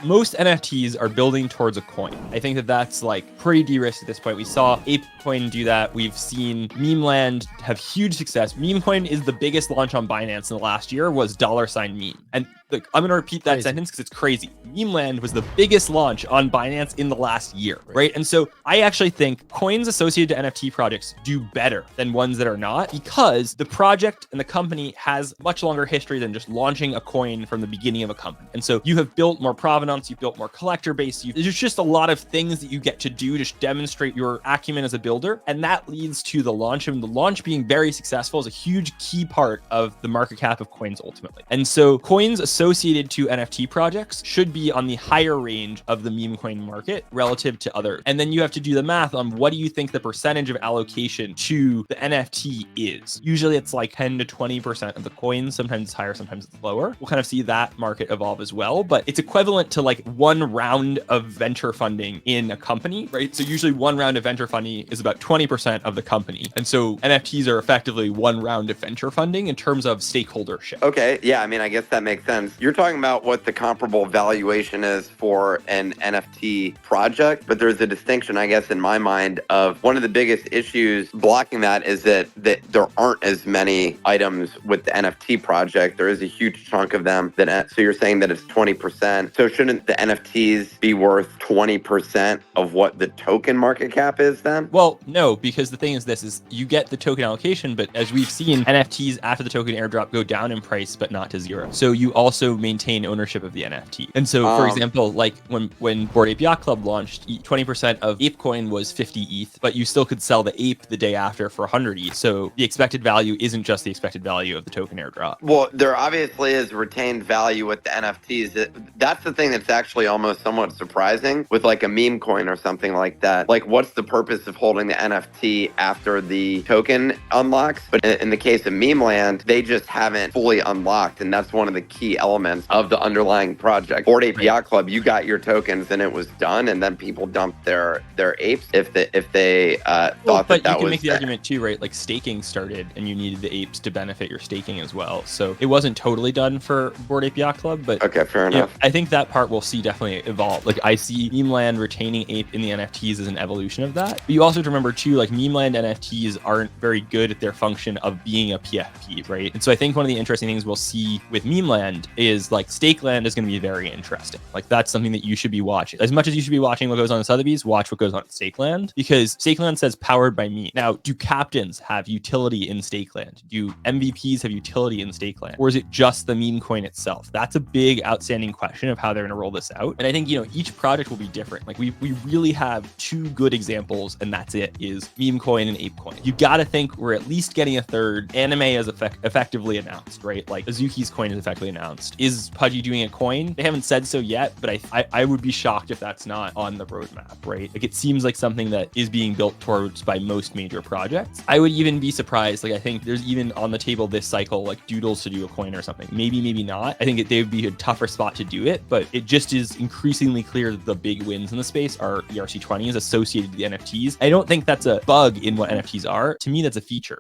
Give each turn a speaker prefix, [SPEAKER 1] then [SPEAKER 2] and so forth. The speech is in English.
[SPEAKER 1] most NFTs are building towards a coin. I think that that's like pretty de-risked at this point. We saw Apecoin do that. We've seen MemeLand have huge success. Memecoin is the biggest launch on Binance in the last year, was $meme. And look, I'm going to repeat that sentence because it's crazy. MemeLand was the biggest launch on Binance in the last year, right? And so I actually think coins associated to NFT projects do better than ones that are not, because the project and the company has much longer history than just launching a coin from the beginning of a company. And so you have built more provenance, you've built more collector base, there's just a lot of things that you get to do to demonstrate your acumen as a builder. And that leads to the launch, and the launch being very successful is a huge key part of the market cap of coins ultimately. And so coins associated to NFT projects should be on the higher range of the meme coin market relative to others. And then you have to do the math on what do you think the percentage of allocation to the NFT is. Usually it's like 10 to 20% of the coins. Sometimes it's higher, sometimes it's lower. We'll kind of see that market evolve as well, but it's equivalent to like one round of venture funding in a company, right? So usually one round of venture funding is about 20% of the company. And so NFTs are effectively one round of venture funding in terms of stakeholdership.
[SPEAKER 2] Okay. Yeah. I mean, I guess that makes sense. You're talking about what the comparable valuation is for an NFT project, but there's a distinction, I guess, in my mind of one of the biggest issues blocking that is that there aren't as many items with the NFT project. There is a huge chunk of them so you're saying that it's 20%. So shouldn't the NFTs be worth 20% of what the token market cap is then?
[SPEAKER 1] Well, no, because the thing is you get the token allocation, but as we've seen, NFTs after the token airdrop go down in price, but not to zero. So you also maintain ownership of the NFT. And so, for example, like when Bored Ape Yacht Club launched, 20% of Apecoin was 50 ETH, but you still could sell the ape the day after for 100 ETH. So the expected value isn't just the expected value of the token airdrop.
[SPEAKER 2] Well, there obviously is retained value with the NFTs. That's the thing that's actually almost somewhat surprising with like a meme coin or something like that. Like, what's the purpose of holding the NFT after the token unlocks? But in the case of MemeLand, they just haven't fully unlocked, and that's one of the key elements of the underlying project. Bored Ape Yacht Club, you got your tokens and it was done, and then people dumped their apes if they thought
[SPEAKER 1] but
[SPEAKER 2] that
[SPEAKER 1] you can
[SPEAKER 2] was
[SPEAKER 1] make the argument too, right? Like staking started, and you needed the apes to benefit your staking as well. So it wasn't totally done for Bored Ape Yacht Club, but
[SPEAKER 2] okay, fair enough.
[SPEAKER 1] I think that part we'll see definitely evolve. Like I see MemeLand retaining ape in the NFTs as an evolution of that. But you also have to remember too, like MemeLand NFTs aren't very good at their function of being a PFP, right? And so I think one of the interesting things we'll see with MemeLand is like Stakeland is going to be very interesting. Like that's something that you should be watching. As much as you should be watching what goes on in Sotheby's, watch what goes on at Stakeland, because Stakeland says powered by me. Now, do captains have utility in Stakeland? Do MVPs have utility in Stakeland? Or is it just the meme coin itself? That's a big outstanding question of how they're going to roll this out. And I think, each project will be different. Like we really have two good examples, and that's it, is meme coin and Apecoin. You got to think we're at least getting a third. Anime is effectively announced, right? Like Azuki's coin is effectively announced. Is Pudgy doing a coin? They haven't said so yet, but I would be shocked if that's not on the roadmap, right? Like it seems like something that is being built towards by most major projects. I would even be surprised. Like I think there's even on the table this cycle, like Doodles to do a coin or something. Maybe not. I think they would be a tougher spot to do it, but it just is increasingly clear that the big wins in the space are ERC20s associated to the NFTs. I don't think that's a bug in what NFTs are. To me, that's a feature.